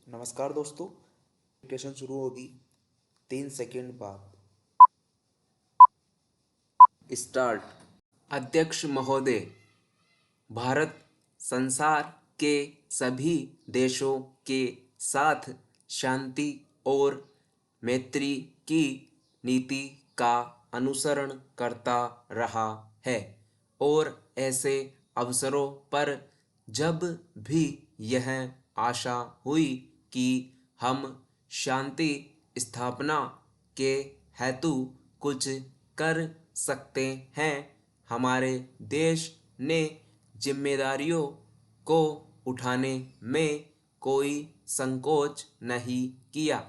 नमस्कार दोस्तों। डिस्कशन शुरू होगी 3 सेकंड बाद। स्टार्ट। अध्यक्ष महोदय, भारत संसार के सभी देशों के साथ शांति और मैत्री की नीति का अनुसरण करता रहा है और ऐसे अवसरों पर जब भी यह आशा हुई कि हम शांति स्थापना के हेतु कुछ कर सकते हैं, हमारे देश ने जिम्मेदारियों को उठाने में कोई संकोच नहीं किया।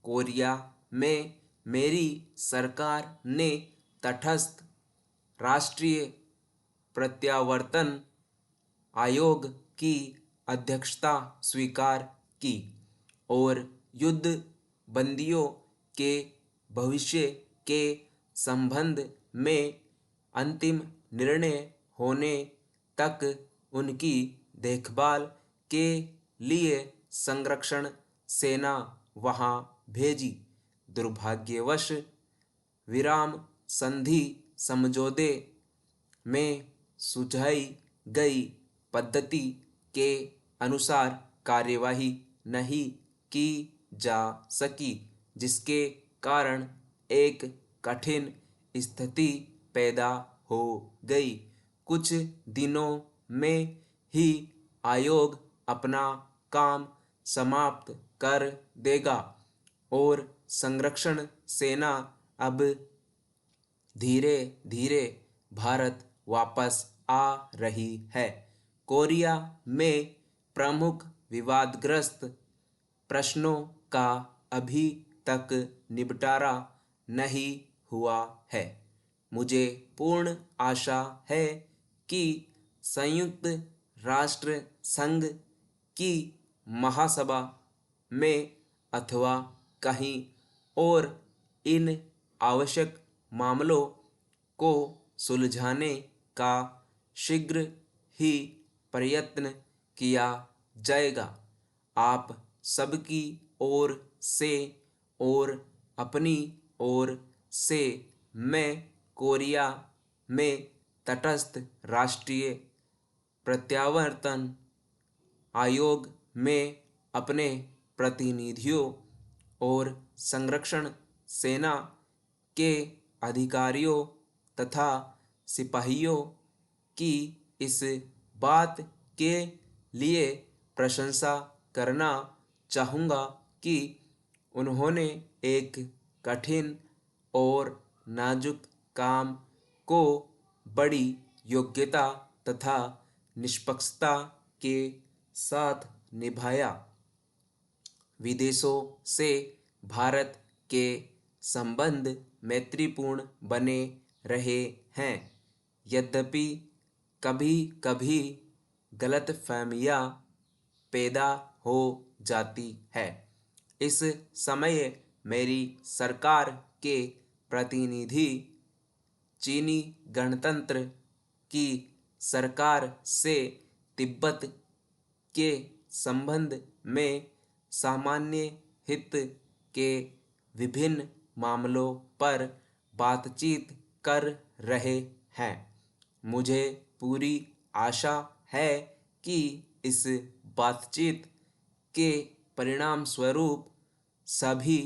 कोरिया में मेरी सरकार ने तटस्थ राष्ट्रीय प्रत्यावर्तन आयोग की अध्यक्षता स्वीकार की और युद्ध बंदियों के भविष्य के संबंध में अंतिम निर्णय होने तक उनकी देखभाल के लिए संरक्षण सेना वहां भेजी। दुर्भाग्यवश विराम संधि समझौते में सुझाई गई पद्धति के अनुसार कार्यवाही नहीं की जा सकी, जिसके कारण एक कठिन स्थिति पैदा हो गई। कुछ दिनों में ही आयोग अपना काम समाप्त कर देगा और संरक्षण सेना अब धीरे धीरे भारत वापस आ रही है। कोरिया में प्रमुख विवादग्रस्त प्रश्नों का अभी तक निपटारा नहीं हुआ है। मुझे पूर्ण आशा है कि संयुक्त राष्ट्र संघ की महासभा में अथवा कहीं और इन आवश्यक मामलों को सुलझाने का शीघ्र ही प्रयत्न किया जाएगा। आप सबकी ओर से और अपनी ओर से मैं कोरिया में तटस्थ राष्ट्रीय प्रत्यावर्तन आयोग में अपने प्रतिनिधियों और संरक्षण सेना के अधिकारियों तथा सिपाहियों की इस बात के लिए प्रशंसा करना चाहूँगा कि उन्होंने एक कठिन और नाजुक काम को बड़ी योग्यता तथा निष्पक्षता के साथ निभाया। विदेशों से भारत के संबंध मैत्रीपूर्ण बने रहे हैं, यद्यपि कभी कभी गलतफहमियां पैदा हो जाती है। इस समय मेरी सरकार के प्रतिनिधि चीनी गणतंत्र की सरकार से तिब्बत के संबंध में सामान्य हित के विभिन्न मामलों पर बातचीत कर रहे हैं। मुझे पूरी आशा है कि इस बातचीत के परिणाम स्वरूप सभी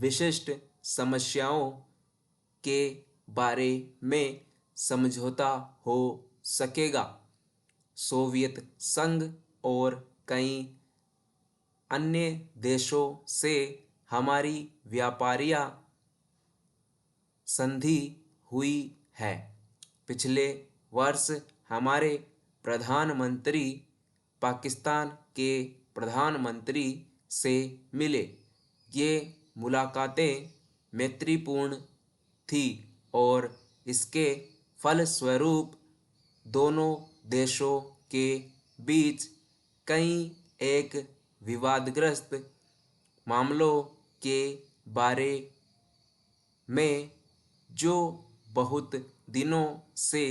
विशिष्ट समस्याओं के बारे में समझौता हो सकेगा। सोवियत संघ और कई अन्य देशों से हमारी व्यापारिक संधि हुई है। पिछले वर्ष हमारे प्रधानमंत्री पाकिस्तान के प्रधानमंत्री से मिले। ये मुलाकातें मैत्रीपूर्ण थी और इसके फलस्वरूप दोनों देशों के बीच कई एक विवादग्रस्त मामलों के बारे में जो बहुत दिनों से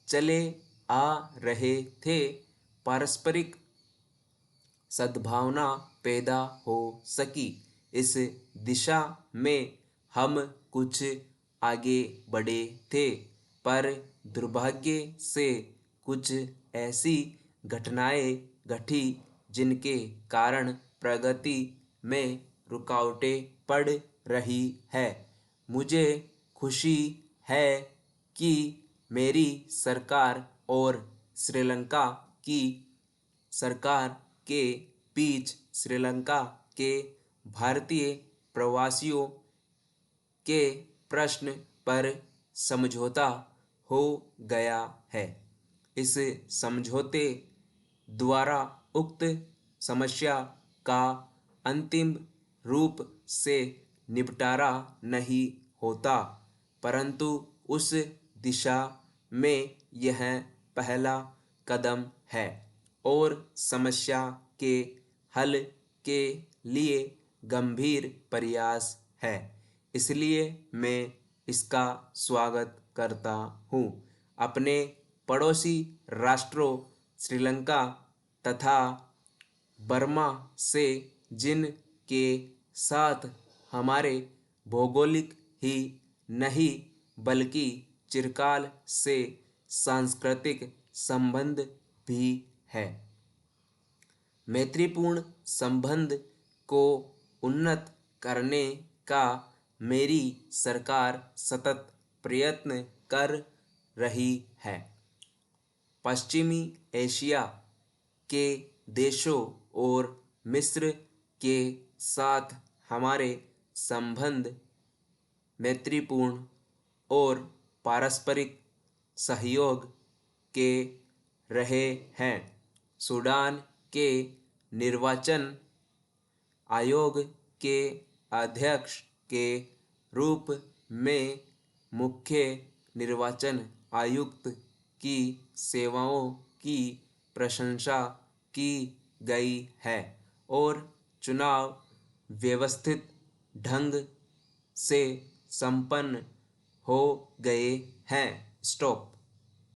चले आ रहे थे, पारस्परिक सद्भावना पैदा हो सकी। इस दिशा में हम कुछ आगे बढ़े थे, पर दुर्भाग्य से कुछ ऐसी घटनाएं घटी जिनके कारण प्रगति में रुकावटें पड़ रही है। मुझे खुशी है कि मेरी सरकार और श्रीलंका की सरकार के बीच श्रीलंका के भारतीय प्रवासियों के प्रश्न पर समझौता हो गया है। इस समझौते द्वारा उक्त समस्या का अंतिम रूप से निपटारा नहीं होता, परंतु उस दिशा में यह पहला कदम है और समस्या के हल के लिए गंभीर प्रयास है। इसलिए मैं इसका स्वागत करता हूँ। अपने पड़ोसी राष्ट्रों श्रीलंका तथा बर्मा से जिन के साथ हमारे भौगोलिक ही नहीं बल्कि चिरकाल से सांस्कृतिक संबंध भी है, मैत्रीपूर्ण संबंध को उन्नत करने का मेरी सरकार सतत प्रयत्न कर रही है। पश्चिमी एशिया के देशों और मिस्र के साथ हमारे संबंध मैत्रीपूर्ण और पारस्परिक सहयोग के रहे हैं। सूडान के निर्वाचन आयोग के अध्यक्ष के रूप में मुख्य निर्वाचन आयुक्त की सेवाओं की प्रशंसा की गई है और चुनाव व्यवस्थित ढंग से संपन्न हो गए हैं। स्टॉप।